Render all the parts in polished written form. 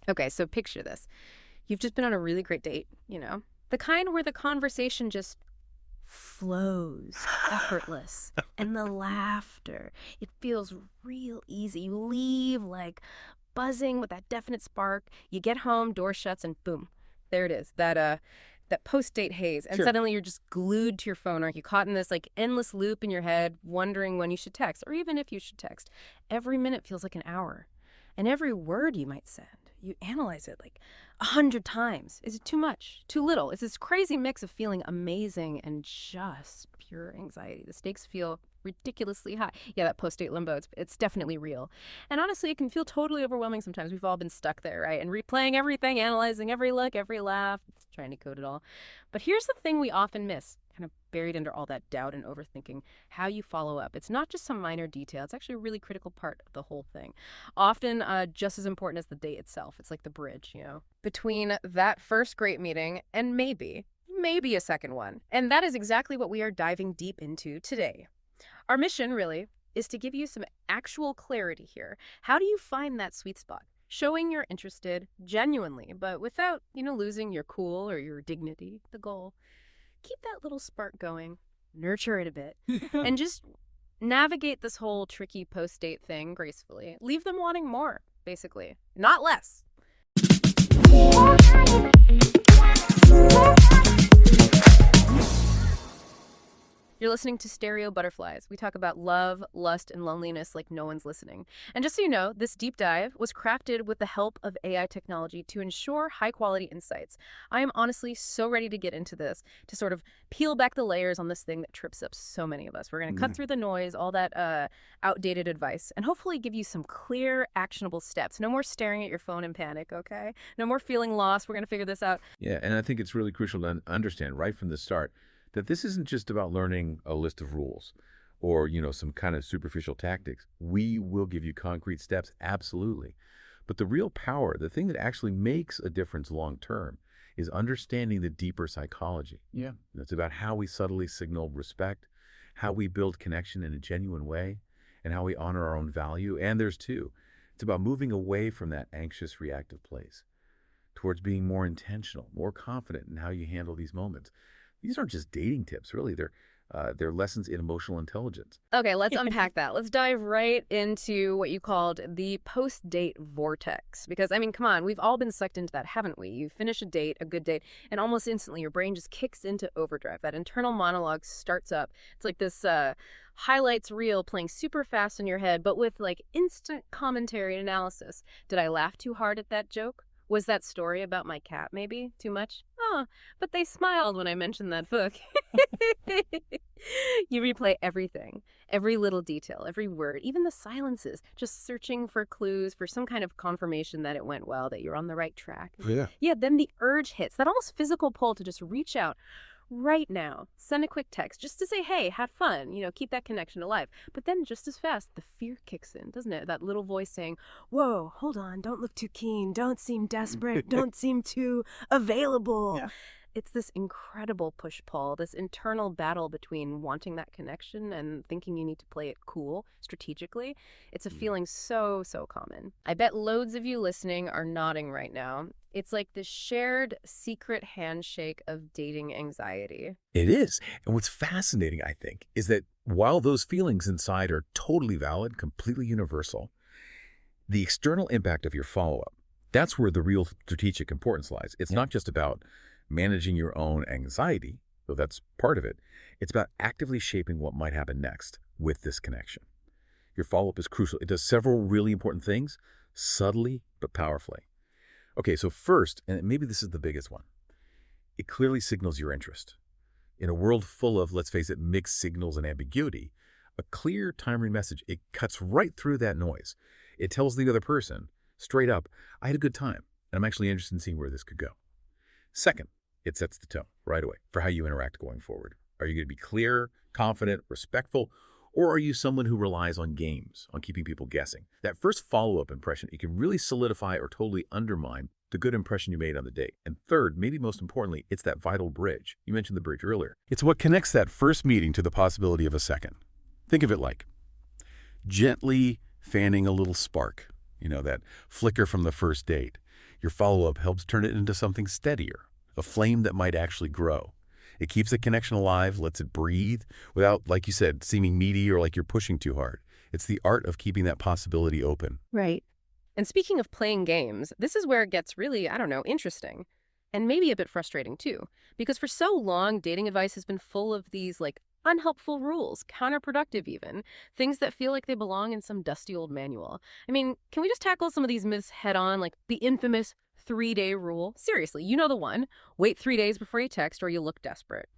Okay, so picture this. You've just been on a really great date, the kind where the conversation just flows, effortless. And the laughter, it feels real easy. You leave like buzzing with that definite spark. You get home, door shuts, and boom, there it is. That post-date haze. And Sure. suddenly you're just glued to your phone, or you caught in this like endless loop in your head, wondering when you should text, or even if you should text. Every minute feels like an hour. And every word you might send, you analyze it like 100 times. Is it too much? Too little? It's this crazy mix of feeling amazing and just pure anxiety. The stakes feel ridiculously high. Yeah, that post-date limbo, it's definitely real. And honestly, it can feel totally overwhelming sometimes. We've all been stuck there, right? And replaying everything, analyzing every look, every laugh, trying to code it all. But here's the thing we often miss, kind of buried under all that doubt and overthinking: how you follow up. It's not just some minor detail. It's actually a really critical part of the whole thing. Often just as important as the date itself. It's like the bridge, between that first great meeting and maybe a second one. And that is exactly what we are diving deep into today. Our mission, really, is to give you some actual clarity here. How do you find that sweet spot? Showing you're interested genuinely, but without, losing your cool or your dignity, the goal. Keep that little spark going, nurture it a bit, and just navigate this whole tricky post-date thing gracefully. Leave them wanting more, basically, not less. You're listening to Stereo Butterflies. We talk about love, lust, and loneliness like no one's listening. And just so you know, this deep dive was crafted with the help of AI technology to ensure high-quality insights. I am honestly so ready to get into this, to sort of peel back the layers on this thing that trips up so many of us. We're going to cut through the noise, all that outdated advice, and hopefully give you some clear, actionable steps. No more staring at your phone in panic, okay? No more feeling lost. We're going to figure this out. Yeah, and I think it's really crucial to understand right from the start that this isn't just about learning a list of rules or, some kind of superficial tactics. We will give you concrete steps, absolutely. But the real power, the thing that actually makes a difference long term, is understanding the deeper psychology. Yeah. It's about how we subtly signal respect, how we build connection in a genuine way, and how we honor our own value. And there's two. It's about moving away from that anxious, reactive place towards being more intentional, more confident in how you handle these moments. These aren't just dating tips, really. They're lessons in emotional intelligence. Okay, let's unpack that. Let's dive right into what you called the post-date vortex. Because, I mean, come on, we've all been sucked into that, haven't we? You finish a date, a good date, and almost instantly your brain just kicks into overdrive. That internal monologue starts up. It's like this highlights reel playing super fast in your head, but with like instant commentary and analysis. Did I laugh too hard at that joke? Was that story about my cat maybe too much? Oh, but they smiled when I mentioned that book. You replay everything, every little detail, every word, even the silences, just searching for clues, for some kind of confirmation that it went well, that you're on the right track. Yeah. Yeah, then the urge hits, that almost physical pull to just reach out right now. Send a quick text just to say, hey, had fun, keep that connection alive. But then just as fast, the fear kicks in, doesn't it? That little voice saying, whoa, hold on, don't look too keen, don't seem desperate, don't seem too available. Yeah. It's this incredible push-pull, this internal battle between wanting that connection and thinking you need to play it cool, strategically. It's a feeling so, so common. I bet loads of you listening are nodding right now. It's like the shared secret handshake of dating anxiety. It is. And what's fascinating, I think, is that while those feelings inside are totally valid, completely universal, the external impact of your follow-up, that's where the real strategic importance lies. It's not just about managing your own anxiety, though that's part of it. It's about actively shaping what might happen next with this connection. Your follow-up is crucial. It does several really important things, subtly but powerfully. Okay, so first, and maybe this is the biggest one, it clearly signals your interest. In a world full of, let's face it, mixed signals and ambiguity, a clear, timely message, it cuts right through that noise. It tells the other person, straight up, I had a good time, and I'm actually interested in seeing where this could go. Second, it sets the tone right away for how you interact going forward. Are you going to be clear, confident, respectful, or are you someone who relies on games, on keeping people guessing? That first follow-up impression, it can really solidify or totally undermine the good impression you made on the date. And third, maybe most importantly, it's that vital bridge. You mentioned the bridge earlier. It's what connects that first meeting to the possibility of a second. Think of it like gently fanning a little spark, that flicker from the first date. Your follow-up helps turn it into something steadier, a flame that might actually grow. It keeps the connection alive, lets it breathe, without, like you said, seeming needy or like you're pushing too hard. It's the art of keeping that possibility open. Right. And speaking of playing games, this is where it gets really, I don't know, interesting. And maybe a bit frustrating too. Because for so long, dating advice has been full of these, like, unhelpful rules, counterproductive even, things that feel like they belong in some dusty old manual. I mean, can we just tackle some of these myths head on, like the infamous 3-day rule? Seriously, you know the one. Wait 3 days before you text or you look desperate.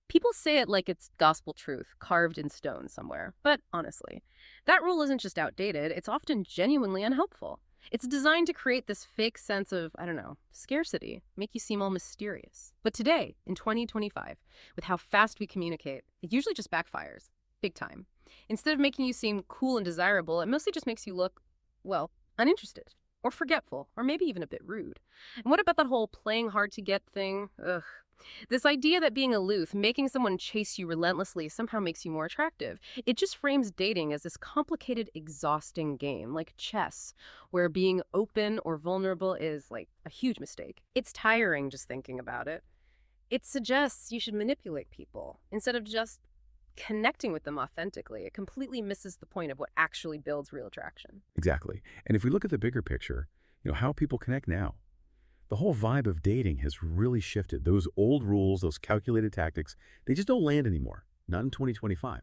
People say it like it's gospel truth, carved in stone somewhere. But honestly, that rule isn't just outdated, it's often genuinely unhelpful. It's designed to create this fake sense of, I don't know, scarcity, make you seem all mysterious. But today, in 2025, with how fast we communicate, it usually just backfires, big time. Instead of making you seem cool and desirable, it mostly just makes you look, well, uninterested, or forgetful, or maybe even a bit rude. And what about that whole playing hard to get thing? Ugh. This idea that being aloof, making someone chase you relentlessly, somehow makes you more attractive. It just frames dating as this complicated, exhausting game, like chess, where being open or vulnerable is like a huge mistake. It's tiring just thinking about it. It suggests you should manipulate people instead of just connecting with them authentically. It completely misses the point of what actually builds real attraction. Exactly. And if we look at the bigger picture, how people connect now. The whole vibe of dating has really shifted. Those old rules, those calculated tactics, they just don't land anymore. Not in 2025.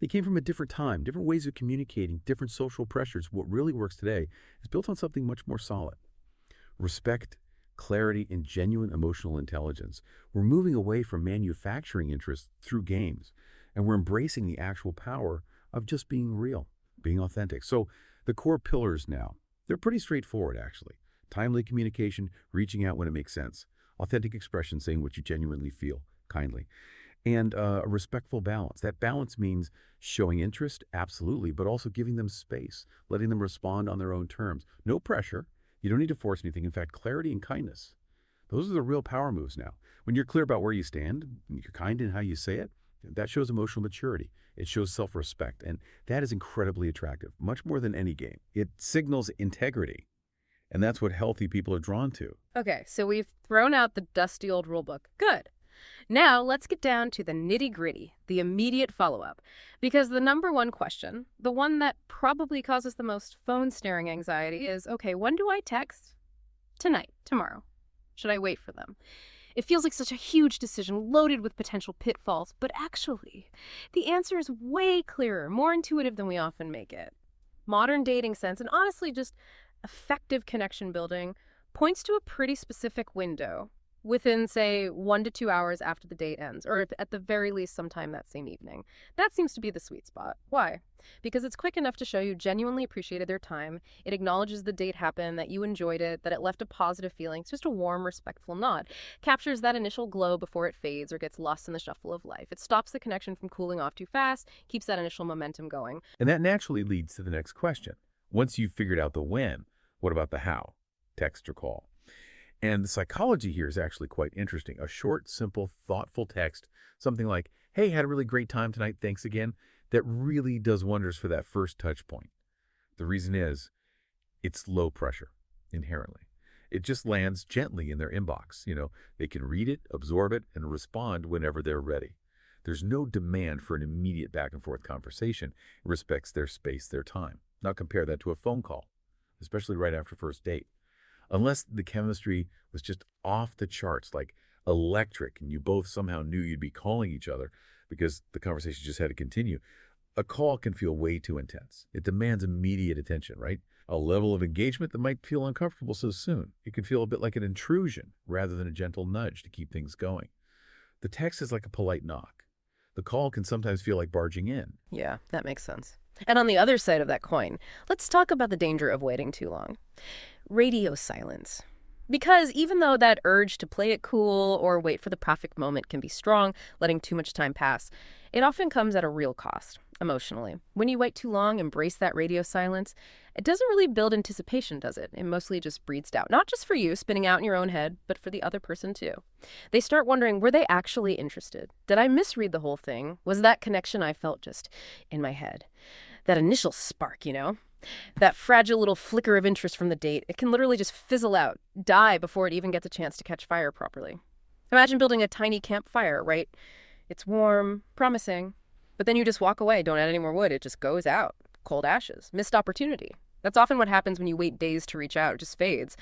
They came from a different time, different ways of communicating, different social pressures. What really works today is built on something much more solid. Respect, clarity, and genuine emotional intelligence. We're moving away from manufacturing interests through games, and we're embracing the actual power of just being real, being authentic. So the core pillars now, they're pretty straightforward, actually. Timely communication, reaching out when it makes sense. Authentic expression, saying what you genuinely feel, kindly. And a respectful balance. That balance means showing interest, absolutely, but also giving them space, letting them respond on their own terms. No pressure. You don't need to force anything. In fact, clarity and kindness. Those are the real power moves now. When you're clear about where you stand, you're kind in how you say it, that shows emotional maturity. It shows self-respect. And that is incredibly attractive, much more than any game. It signals integrity. And that's what healthy people are drawn to. Okay, so we've thrown out the dusty old rulebook. Good. Now let's get down to the nitty-gritty, the immediate follow-up. Because the number one question, the one that probably causes the most phone-staring anxiety is, okay, when do I text? Tonight, tomorrow. Should I wait for them? It feels like such a huge decision loaded with potential pitfalls, but actually, the answer is way clearer, more intuitive than we often make it. Modern dating sense, and honestly just effective connection building, points to a pretty specific window within, say, 1 to 2 hours after the date ends, or at the very least sometime that same evening. That seems to be the sweet spot. Why? Because it's quick enough to show you genuinely appreciated their time. It acknowledges the date happened, that you enjoyed it, that it left a positive feeling. It's just a warm, respectful nod. Captures that initial glow before it fades or gets lost in the shuffle of life. It stops the connection from cooling off too fast, keeps that initial momentum going. And that naturally leads to the next question. Once you've figured out the when, what about the how? Text or call? And the psychology here is actually quite interesting. A short, simple, thoughtful text, something like, hey, had a really great time tonight, thanks again, that really does wonders for that first touch point. The reason is, it's low pressure, inherently. It just lands gently in their inbox. They can read it, absorb it, and respond whenever they're ready. There's no demand for an immediate back and forth conversation. It respects their space, their time. Now compare that to a phone call, especially right after first date. Unless the chemistry was just off the charts, like electric, and you both somehow knew you'd be calling each other because the conversation just had to continue, a call can feel way too intense. It demands immediate attention, right? A level of engagement that might feel uncomfortable so soon. It can feel a bit like an intrusion rather than a gentle nudge to keep things going. The text is like a polite knock. The call can sometimes feel like barging in. Yeah, that makes sense. And on the other side of that coin, let's talk about the danger of waiting too long. Radio silence. Because even though that urge to play it cool or wait for the perfect moment can be strong, letting too much time pass, it often comes at a real cost, emotionally. When you wait too long, embrace that radio silence, it doesn't really build anticipation, does it? It mostly just breeds doubt, not just for you spinning out in your own head, but for the other person too. They start wondering, were they actually interested? Did I misread the whole thing? Was that connection I felt just in my head? That initial spark, That fragile little flicker of interest from the date, it can literally just fizzle out, die before it even gets a chance to catch fire properly. Imagine building a tiny campfire, right? It's warm, promising, but then you just walk away, don't add any more wood, it just goes out. Cold ashes, missed opportunity. That's often what happens when you wait days to reach out, it just fades.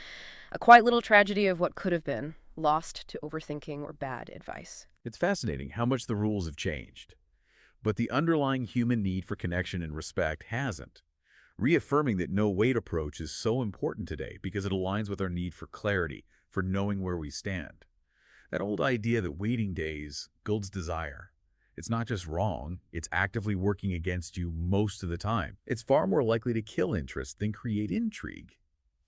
A quiet little tragedy of what could have been, lost to overthinking or bad advice. It's fascinating how much the rules have changed. But the underlying human need for connection and respect hasn't. Reaffirming that no-wait approach is so important today because it aligns with our need for clarity, for knowing where we stand. That old idea that waiting days builds desire. It's not just wrong, it's actively working against you most of the time. It's far more likely to kill interest than create intrigue.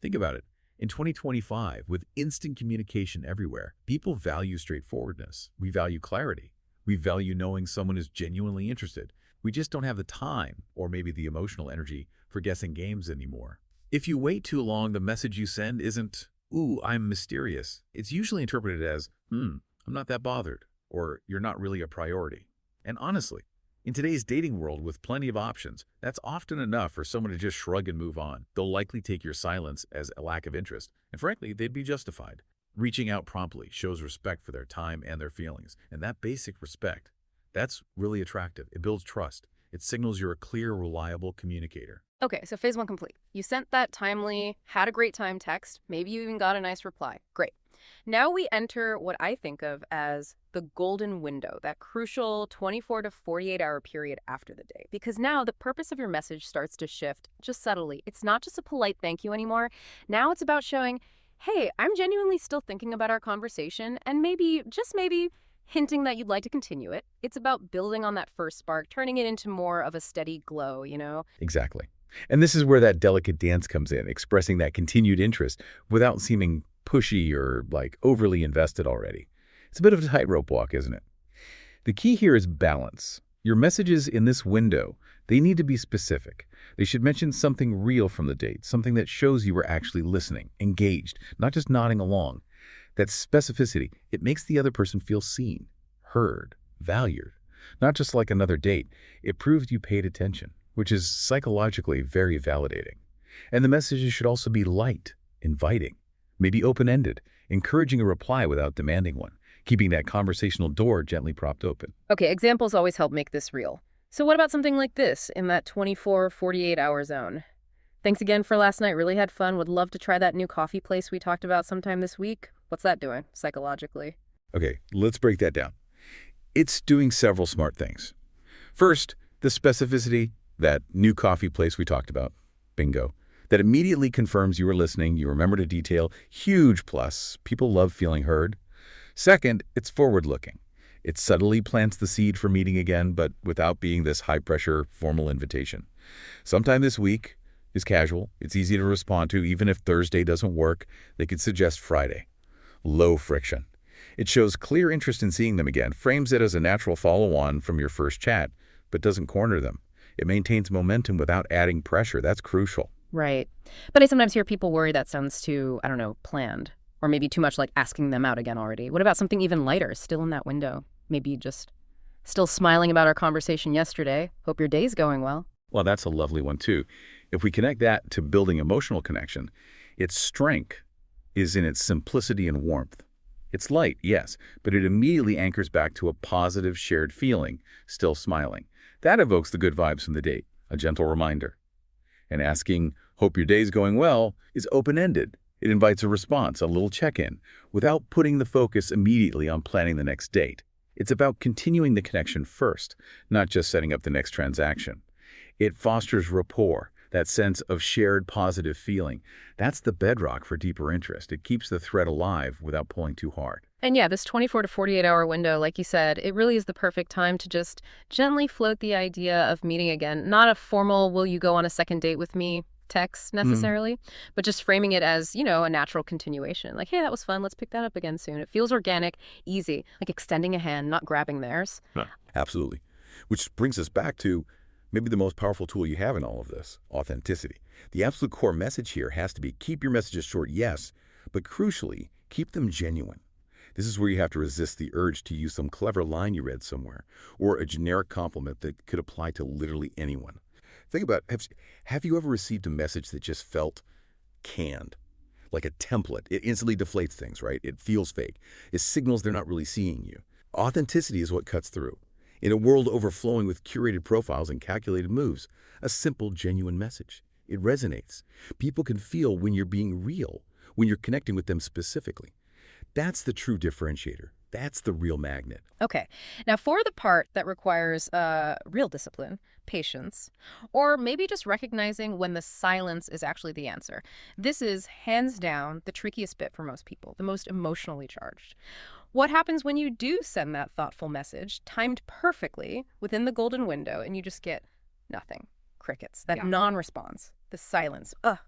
Think about it. In 2025, with instant communication everywhere, people value straightforwardness. We value clarity. We value knowing someone is genuinely interested. We just don't have the time, or maybe the emotional energy, for guessing games anymore. If you wait too long, the message you send isn't, "Ooh, I'm mysterious." It's usually interpreted as, I'm not that bothered, or you're not really a priority. And honestly, in today's dating world with plenty of options, that's often enough for someone to just shrug and move on. They'll likely take your silence as a lack of interest, and frankly, they'd be justified. Reaching out promptly shows respect for their time and their feelings, and that basic respect, that's really attractive. It builds trust. It signals you're a clear, reliable communicator. Okay, so phase one complete. You sent that timely, had a great time text. Maybe you even got a nice reply. Great. Now we enter what I think of as the golden window, that crucial 24 to 48 hour period after the date. Because now the purpose of your message starts to shift just subtly. It's not just a polite thank you anymore. Now it's about showing, hey, I'm genuinely still thinking about our conversation, and maybe, just maybe, hinting that you'd like to continue it. It's about building on that first spark, turning it into more of a steady glow, you know? Exactly. And this is where that delicate dance comes in, expressing that continued interest without seeming pushy or overly invested already. It's a bit of a tightrope walk, isn't it? The key here is balance. Your messages in this window, they need to be specific. They should mention something real from the date, something that shows you were actually listening, engaged, not just nodding along. That specificity, it makes the other person feel seen, heard, valued. Not just like another date, it proves you paid attention, which is psychologically very validating. And the messages should also be light, inviting, maybe open-ended, encouraging a reply without demanding one, keeping that conversational door gently propped open. Okay, examples always help make this real. So what about something like this in that 24, 48 hour zone? Thanks again for last night. Really had fun. Would love to try that new coffee place we talked about sometime this week. What's that doing psychologically? Okay, let's break that down. It's doing several smart things. First, the specificity, that new coffee place we talked about. Bingo. That immediately confirms you were listening, you remembered a detail. Huge plus. People love feeling heard. Second, it's forward-looking. It subtly plants the seed for meeting again, but without being this high-pressure, formal invitation. Sometime this week is casual. It's easy to respond to. Even if Thursday doesn't work, they could suggest Friday. Low friction. It shows clear interest in seeing them again, frames it as a natural follow-on from your first chat, but doesn't corner them. It maintains momentum without adding pressure. That's crucial. Right. But I sometimes hear people worry that sounds too, I don't know, planned. Or maybe too much like asking them out again already. What about something even lighter, still in that window? Maybe just still smiling about our conversation yesterday. Hope your day's going well. Well, that's a lovely one, too. If we connect that to building emotional connection, its strength is in its simplicity and warmth. It's light, yes, but it immediately anchors back to a positive shared feeling, still smiling. That evokes the good vibes from the date, a gentle reminder. And asking, hope your day's going well, is open-ended. It invites a response, a little check-in, without putting the focus immediately on planning the next date. It's about continuing the connection first, not just setting up the next transaction. It fosters rapport, that sense of shared positive feeling. That's the bedrock for deeper interest. It keeps the thread alive without pulling too hard. And yeah, this 24 to 48 hour window, like you said, it really is the perfect time to just gently float the idea of meeting again. Not a formal, will you go on a second date with me text necessarily, but just framing it as, you know, a natural continuation. Like, hey, that was fun. Let's pick that up again soon. It feels organic, easy, like extending a hand, not grabbing theirs. Absolutely. Which brings us back to maybe the most powerful tool you have in all of this, authenticity. The absolute core message here has to be keep your messages short, yes, but crucially, keep them genuine. This is where you have to resist the urge to use some clever line you read somewhere, or a generic compliment that could apply to literally anyone. Think about, have you ever received a message that just felt canned? Like a template. It instantly deflates things, right? It feels fake. It signals they're not really seeing you. Authenticity is what cuts through. In a world overflowing with curated profiles and calculated moves, a simple, genuine message. It resonates. People can feel when you're being real, when you're connecting with them specifically. That's the true differentiator. That's the real magnet. Okay. Now, for the part that requires real discipline, patience, or maybe just recognizing when the silence is actually the answer, this is hands down the trickiest bit for most people, the most emotionally charged. What happens when you do send that thoughtful message, timed perfectly within the golden window, and you just get nothing? Crickets, that non-response, the silence. Ugh.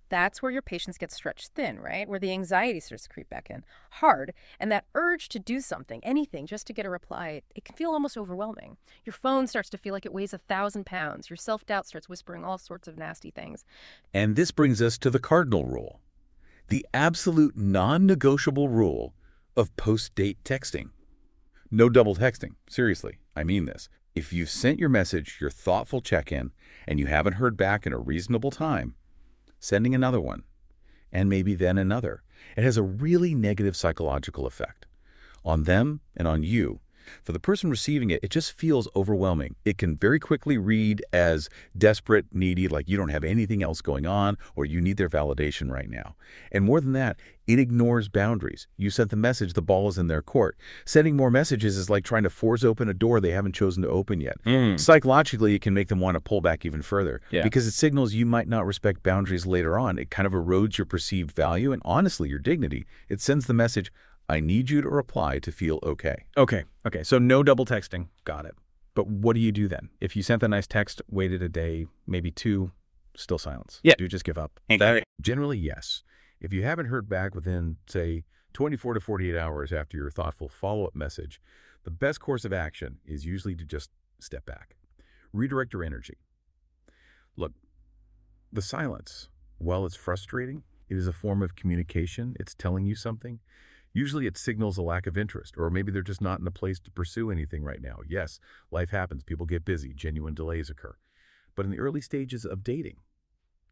That's where your patience gets stretched thin, right? Where the anxiety starts to creep back in hard. And that urge to do something, anything, just to get a reply, it can feel almost overwhelming. Your phone starts to feel like it weighs 1,000 pounds. Your self-doubt starts whispering all sorts of nasty things. And this brings us to the cardinal rule, the absolute non-negotiable rule of post-date texting. No double texting. Seriously, I mean this. If you've sent your message, your thoughtful check-in, and you haven't heard back in a reasonable time, sending another one, and maybe then another, it has a really negative psychological effect on them and on you. For the person receiving it, it just feels overwhelming. It can very quickly read as desperate, needy, like you don't have anything else going on or you need their validation right now. And more than that, it ignores boundaries. You sent the message, the ball is in their court. Sending more messages is like trying to force open a door they haven't chosen to open yet. Psychologically, it can make them want to pull back even further because it signals you might not respect boundaries later on. It kind of erodes your perceived value and honestly your dignity. It sends the message, I need you to reply to feel okay. Okay. So no double texting. Got it. But what do you do then? If you sent a nice text, waited a day, maybe two, still silence. Yeah. Do you just give up? Generally, yes. If you haven't heard back within, say, 24 to 48 hours after your thoughtful follow-up message, the best course of action is usually to just step back. Redirect your energy. Look, the silence, while it's frustrating, it is a form of communication. It's telling you something. Usually it signals a lack of interest, or maybe they're just not in a place to pursue anything right now. Yes, life happens. People get busy. Genuine delays occur. But in the early stages of dating,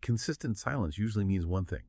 consistent silence usually means one thing.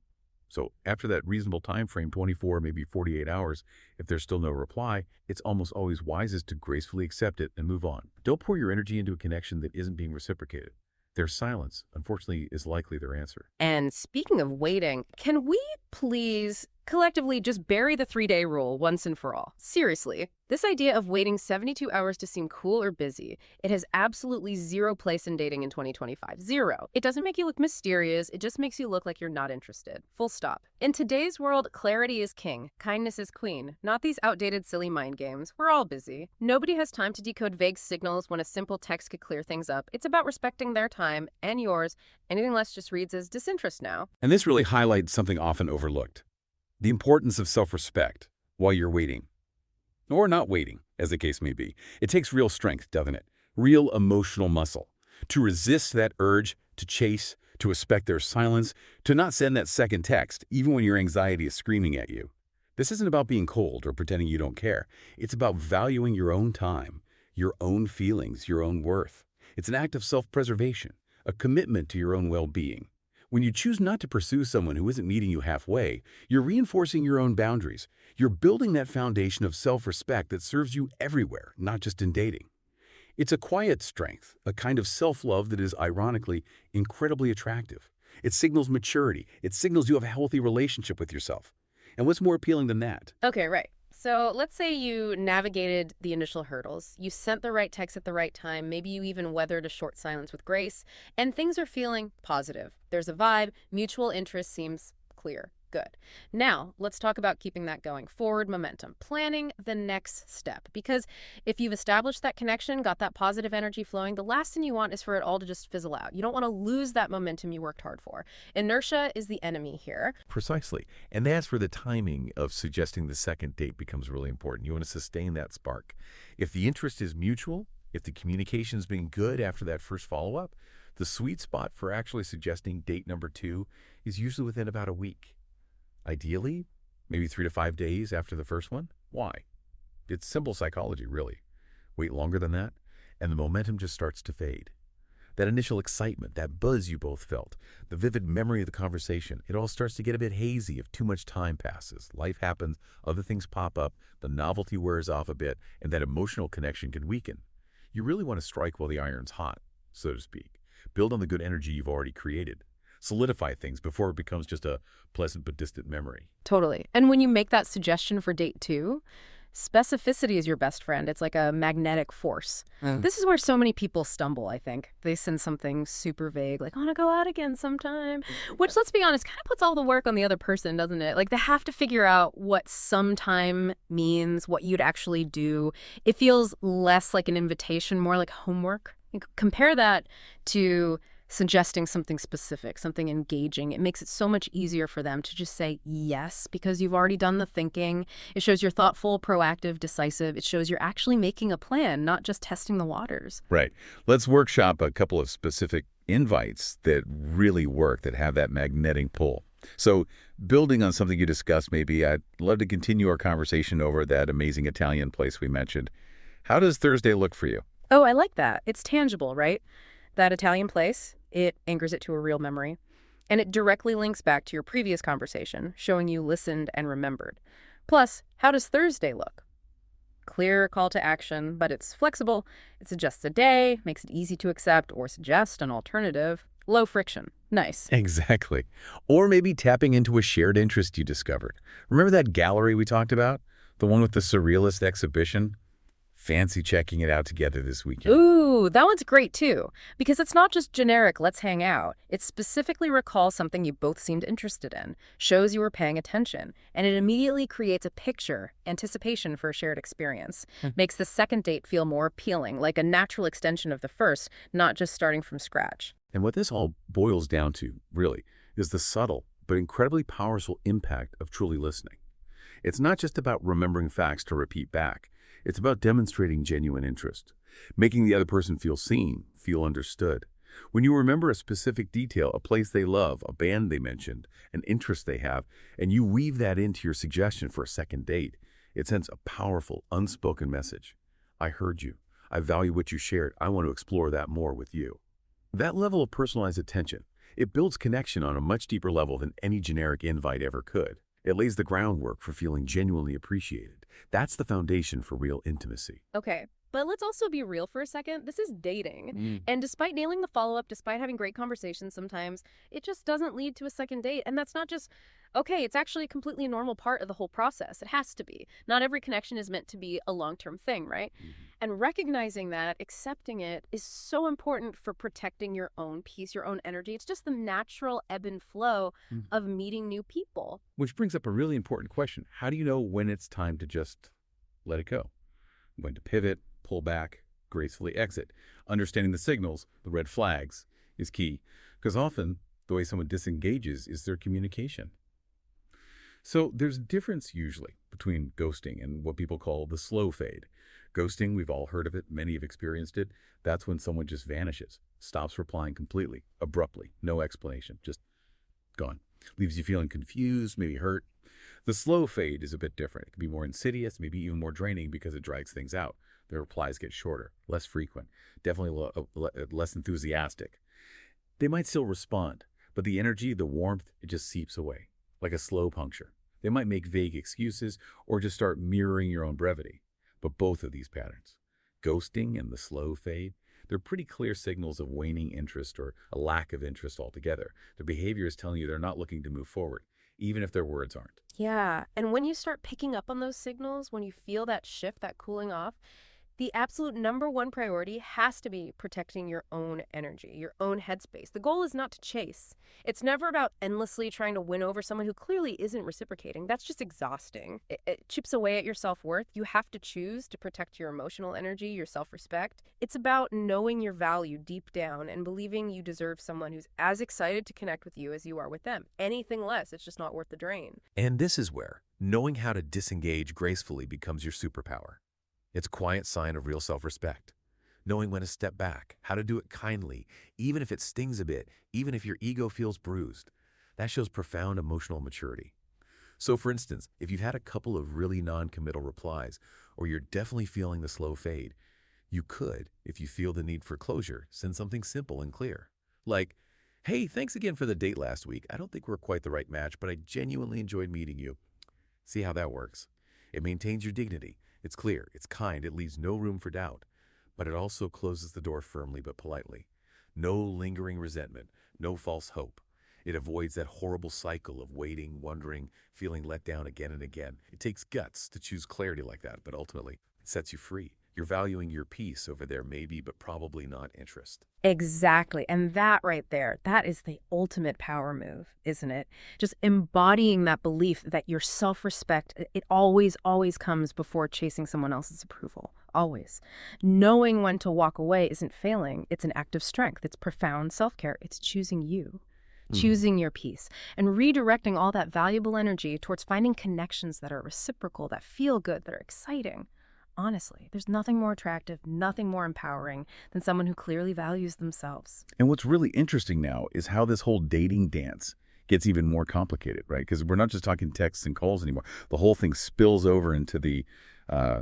So after that reasonable time frame, 24, maybe 48 hours, if there's still no reply, it's almost always wisest to gracefully accept it and move on. Don't pour your energy into a connection that isn't being reciprocated. Their silence, unfortunately, is likely their answer. And speaking of waiting, can we please collectively just bury the 3-day rule once and for all? Seriously, this idea of waiting 72 hours to seem cool or busy, it has absolutely zero place in dating in 2025. Zero. It doesn't make you look mysterious. It just makes you look like you're not interested. Full stop. In today's world, clarity is king. Kindness is queen. Not these outdated, silly mind games. We're all busy. Nobody has time to decode vague signals when a simple text could clear things up. It's about respecting their time and yours. Anything less just reads as disinterest now. And this really highlights something often overlooked. The importance of self-respect while you're waiting. Or not waiting, as the case may be. It takes real strength, doesn't it? Real emotional muscle. To resist that urge, to chase, to respect their silence, to not send that second text, even when your anxiety is screaming at you. This isn't about being cold or pretending you don't care. It's about valuing your own time, your own feelings, your own worth. It's an act of self-preservation, a commitment to your own well-being. When you choose not to pursue someone who isn't meeting you halfway, you're reinforcing your own boundaries. You're building that foundation of self-respect that serves you everywhere, not just in dating. It's a quiet strength, a kind of self-love that is, ironically, incredibly attractive. It signals maturity. It signals you have a healthy relationship with yourself. And what's more appealing than that? Okay, right. So let's say you navigated the initial hurdles, you sent the right text at the right time, maybe you even weathered a short silence with grace, and things are feeling positive. There's a vibe, mutual interest seems clear. Good. Now, let's talk about keeping that going. Forward momentum. Planning the next step. Because if you've established that connection, got that positive energy flowing, the last thing you want is for it all to just fizzle out. You don't want to lose that momentum you worked hard for. Inertia is the enemy here. Precisely. And that's where the timing of suggesting the second date becomes really important. You want to sustain that spark. If the interest is mutual, if the communication's been good after that first follow-up, the sweet spot for actually suggesting date number 2 is usually within about a week. Ideally, maybe 3 to 5 days after the first one. Why? It's simple psychology, really. Wait longer than that, and the momentum just starts to fade. That initial excitement, that buzz you both felt, the vivid memory of the conversation, it all starts to get a bit hazy if too much time passes. Life happens, other things pop up, the novelty wears off a bit, and that emotional connection can weaken. You really want to strike while the iron's hot, so to speak. Build on the good energy you've already created. Solidify things before it becomes just a pleasant but distant memory. Totally. And when you make that suggestion for date 2, specificity is your best friend. It's like a magnetic force. This is where so many people stumble, I think. They send something super vague, like, I want to go out again sometime, which, let's be honest, kind of puts all the work on the other person, doesn't it? Like, they have to figure out what sometime means, what you'd actually do. It feels less like an invitation, more like homework. Compare that to suggesting something specific, something engaging. It makes it so much easier for them to just say yes because you've already done the thinking. It shows you're thoughtful, proactive, decisive. It shows you're actually making a plan, not just testing the waters. Right. Let's workshop a couple of specific invites that really work, that have that magnetic pull. So building on something you discussed, maybe I'd love to continue our conversation over that amazing Italian place we mentioned. How does Thursday look for you? Oh, I like that. It's tangible, right? That Italian place, it anchors it to a real memory. And it directly links back to your previous conversation, showing you listened and remembered. Plus, how does Thursday look? Clear call to action, but it's flexible. It suggests a day, makes it easy to accept or suggest an alternative. Low friction. Nice. Exactly. Or maybe tapping into a shared interest you discovered. Remember that gallery we talked about? The one with the surrealist exhibition? Fancy checking it out together this weekend. Ooh, that one's great too, because it's not just generic, let's hang out. It specifically recalls something you both seemed interested in, shows you were paying attention, and it immediately creates a picture, anticipation for a shared experience. Makes the second date feel more appealing, like a natural extension of the first, not just starting from scratch. And what this all boils down to, really, is the subtle but incredibly powerful impact of truly listening. It's not just about remembering facts to repeat back. It's about demonstrating genuine interest, making the other person feel seen, feel understood. When you remember a specific detail, a place they love, a band they mentioned, an interest they have, and you weave that into your suggestion for a second date, it sends a powerful, unspoken message. I heard you. I value what you shared. I want to explore that more with you. That level of personalized attention, it builds connection on a much deeper level than any generic invite ever could. It lays the groundwork for feeling genuinely appreciated. That's the foundation for real intimacy. Okay, but let's also be real for a second. This is dating. And despite nailing the follow-up, despite having great conversations sometimes, it just doesn't lead to a second date. And that's not just, okay, it's actually a completely normal part of the whole process. It has to be. Not every connection is meant to be a long-term thing, right? And recognizing that, accepting it, is so important for protecting your own peace, your own energy. It's just the natural ebb and flow of meeting new people. Which brings up a really important question. How do you know when it's time to just let it go? When to pivot, pull back, gracefully exit. Understanding the signals, the red flags, is key. Because often, the way someone disengages is their communication. So there's a difference usually between ghosting and what people call the slow fade. Ghosting, we've all heard of it, many have experienced it. That's when someone just vanishes, stops replying completely, abruptly, no explanation, just gone. Leaves you feeling confused, maybe hurt. The slow fade is a bit different. It can be more insidious, maybe even more draining because it drags things out. The replies get shorter, less frequent, definitely less enthusiastic. They might still respond, but the energy, the warmth, it just seeps away, like a slow puncture. They might make vague excuses or just start mirroring your own brevity. But both of these patterns, ghosting and the slow fade, they're pretty clear signals of waning interest or a lack of interest altogether. Their behavior is telling you they're not looking to move forward, even if their words aren't. Yeah, and when you start picking up on those signals, when you feel that shift, that cooling off, the absolute #1 priority has to be protecting your own energy, your own headspace. The goal is not to chase. It's never about endlessly trying to win over someone who clearly isn't reciprocating. That's just exhausting. It chips away at your self-worth. You have to choose to protect your emotional energy, your self-respect. It's about knowing your value deep down and believing you deserve someone who's as excited to connect with you as you are with them. Anything less, it's just not worth the drain. And this is where knowing how to disengage gracefully becomes your superpower. It's a quiet sign of real self-respect. Knowing when to step back, how to do it kindly, even if it stings a bit, even if your ego feels bruised. That shows profound emotional maturity. So for instance, if you've had a couple of really non-committal replies, or you're definitely feeling the slow fade, You could, if you feel the need for closure, send something simple and clear. Like, hey, thanks again for the date last week. I don't think we're quite the right match, but I genuinely enjoyed meeting you. See how that works. It maintains your dignity. It's clear, it's kind, it leaves no room for doubt. But it also closes the door firmly but politely. No lingering resentment, no false hope. It avoids that horrible cycle of waiting, wondering, feeling let down again and again. It takes guts to choose clarity like that, but ultimately, it sets you free. You're valuing your peace over their maybe but probably not interest. Exactly. And that right there, that is the ultimate power move, isn't it? Just embodying that belief that your self-respect, it always, always comes before chasing someone else's approval. Always. Knowing when to walk away isn't failing. It's an act of strength. It's profound self-care. It's choosing you, choosing your peace, and redirecting all that valuable energy towards finding connections that are reciprocal, that feel good, that are exciting. Honestly, there's nothing more attractive, nothing more empowering than someone who clearly values themselves. And what's really interesting now is how this whole dating dance gets even more complicated, right? Because we're not just talking texts and calls anymore. The whole thing spills over into the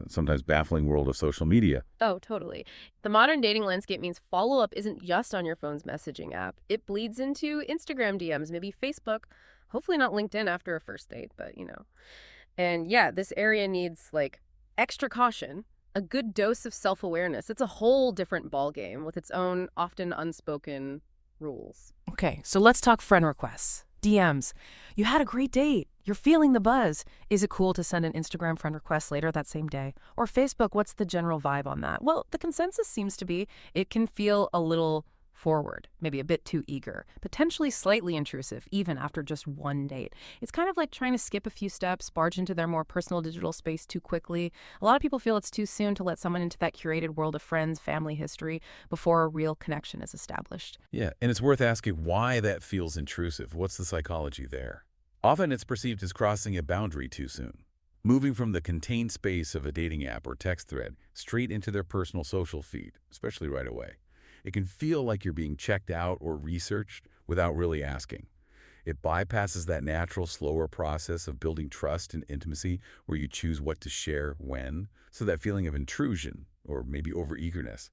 sometimes baffling world of social media. Oh, totally. The modern dating landscape means follow-up isn't just on your phone's messaging app. It bleeds into Instagram DMs, maybe Facebook, hopefully not LinkedIn after a first date, but And yeah, this area needs extra caution, a good dose of self-awareness. It's a whole different ballgame with its own often unspoken rules. Okay, so let's talk friend requests. DMs. You had a great date. You're feeling the buzz. Is it cool to send an Instagram friend request later that same day? Or Facebook, what's the general vibe on that? Well, the consensus seems to be it can feel a little forward, maybe a bit too eager, potentially slightly intrusive, even after just one date. It's kind of like trying to skip a few steps, barge into their more personal digital space too quickly. A lot of people feel it's too soon to let someone into that curated world of friends, family history before a real connection is established. Yeah, and it's worth asking why that feels intrusive. What's the psychology there? Often it's perceived as crossing a boundary too soon. Moving from the contained space of a dating app or text thread straight into their personal social feed, especially right away. It can feel like you're being checked out or researched without really asking. It bypasses that natural, slower process of building trust and intimacy where you choose what to share when, so that feeling of intrusion or maybe overeagerness.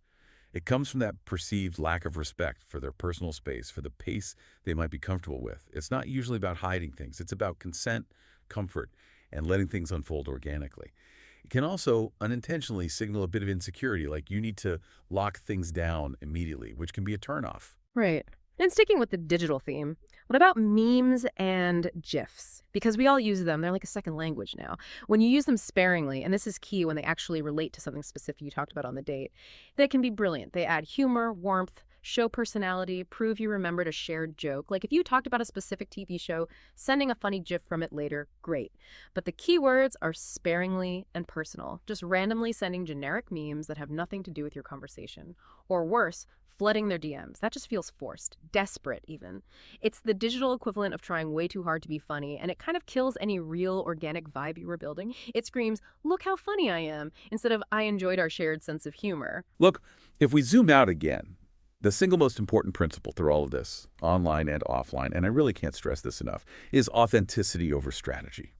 It comes from that perceived lack of respect for their personal space, for the pace they might be comfortable with. It's not usually about hiding things. It's about consent, comfort, and letting things unfold organically. It can also unintentionally signal a bit of insecurity, like you need to lock things down immediately, which can be a turnoff. Right. And sticking with the digital theme, what about memes and GIFs? Because we all use them. They're like a second language now. When you use them sparingly, and this is key when they actually relate to something specific you talked about on the date, they can be brilliant. They add humor, warmth, show personality, prove you remembered a shared joke. Like if you talked about a specific TV show, sending a funny GIF from it later, great. But the key words are sparingly and personal. Just randomly sending generic memes that have nothing to do with your conversation. Or worse, flooding their DMs. That just feels forced, desperate even. It's the digital equivalent of trying way too hard to be funny, and it kind of kills any real organic vibe you were building. It screams, look how funny I am, instead of I enjoyed our shared sense of humor. Look, if we zoom out again, the single most important principle through all of this, online and offline, and I really can't stress this enough, is authenticity over strategy.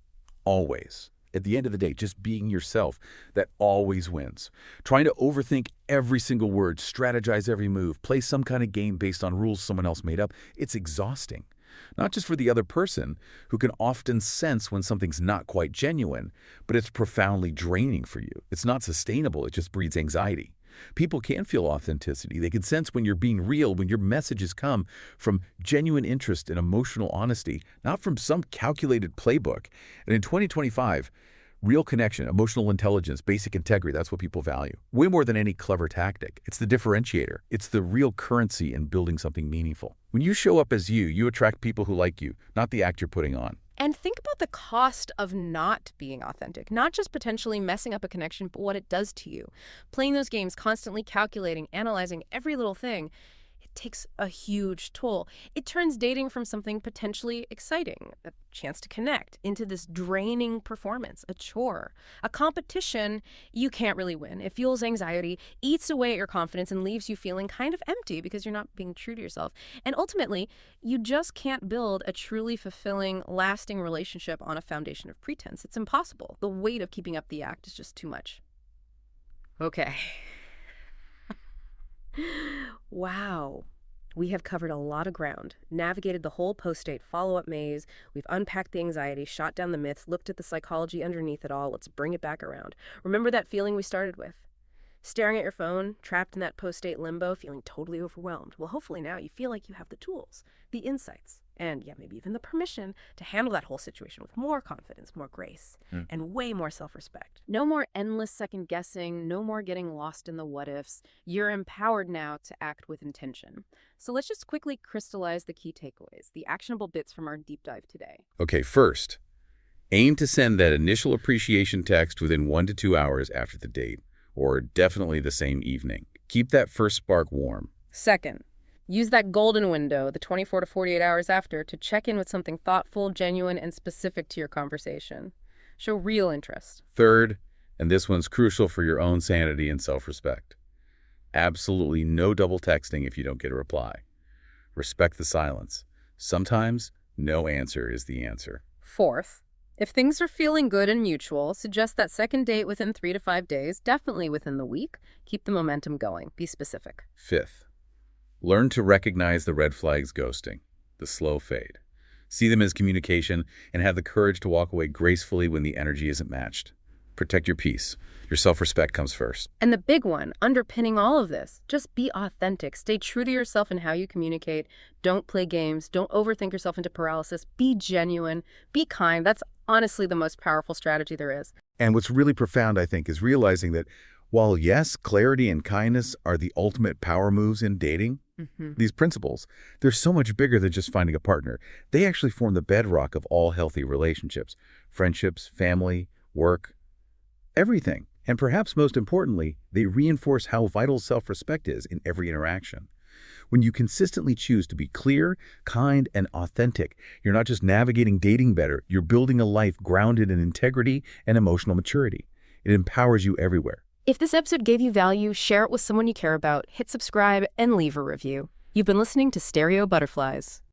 Always. At the end of the day, just being yourself, that always wins. Trying to overthink every single word, strategize every move, play some kind of game based on rules someone else made up, it's exhausting. Not just for the other person, who can often sense when something's not quite genuine, but it's profoundly draining for you. It's not sustainable, it just breeds anxiety. People can feel authenticity. They can sense when you're being real, when your messages come from genuine interest and emotional honesty, not from some calculated playbook. And in 2025, real connection, emotional intelligence, basic integrity, that's what people value. Way more than any clever tactic. It's the differentiator. It's the real currency in building something meaningful. When you show up as you, you attract people who like you, not the act you're putting on. And think about the cost of not being authentic, not just potentially messing up a connection, but what it does to you. Playing those games, constantly calculating, analyzing every little thing, it takes a huge toll. It turns dating from something potentially exciting, a chance to connect, into this draining performance, a chore, a competition you can't really win. It fuels anxiety, eats away at your confidence, and leaves you feeling kind of empty because you're not being true to yourself. And ultimately, you just can't build a truly fulfilling, lasting relationship on a foundation of pretense. It's impossible. The weight of keeping up the act is just too much. Okay. Wow. We have covered a lot of ground, navigated the whole post-date follow-up maze, we've unpacked the anxiety, shot down the myths, looked at the psychology underneath it all. Let's bring it back around. Remember that feeling we started with? Staring at your phone, trapped in that post-date limbo, feeling totally overwhelmed. Well, hopefully now you feel like you have the tools, the insights, and yeah, maybe even the permission to handle that whole situation with more confidence, more grace, and way more self-respect. No more endless second-guessing, no more getting lost in the what-ifs. You're empowered now to act with intention. So let's just quickly crystallize the key takeaways, the actionable bits from our deep dive today. Okay, first, aim to send that initial appreciation text within 1 to 2 hours after the date, or definitely the same evening. Keep that first spark warm. Second, use that golden window, the 24 to 48 hours after, to check in with something thoughtful, genuine, and specific to your conversation. Show real interest. Third, and this one's crucial for your own sanity and self-respect, absolutely no double texting if you don't get a reply. Respect the silence. Sometimes, no answer is the answer. Fourth, if things are feeling good and mutual, suggest that second date within 3 to 5 days, definitely within the week. Keep the momentum going. Be specific. Fifth, learn to recognize the red flags ghosting, the slow fade. See them as communication and have the courage to walk away gracefully when the energy isn't matched. Protect your peace. Your self-respect comes first. And the big one, underpinning all of this, just be authentic. Stay true to yourself in how you communicate. Don't play games. Don't overthink yourself into paralysis. Be genuine. Be kind. That's honestly the most powerful strategy there is. And what's really profound, I think, is realizing that while, yes, clarity and kindness are the ultimate power moves in dating, these principles, they're so much bigger than just finding a partner. They actually form the bedrock of all healthy relationships, friendships, family, work, everything. And perhaps most importantly, they reinforce how vital self-respect is in every interaction. When you consistently choose to be clear, kind, and authentic, you're not just navigating dating better, you're building a life grounded in integrity and emotional maturity. It empowers you everywhere. If this episode gave you value, share it with someone you care about, hit subscribe, and leave a review. You've been listening to Stereo Butterflies.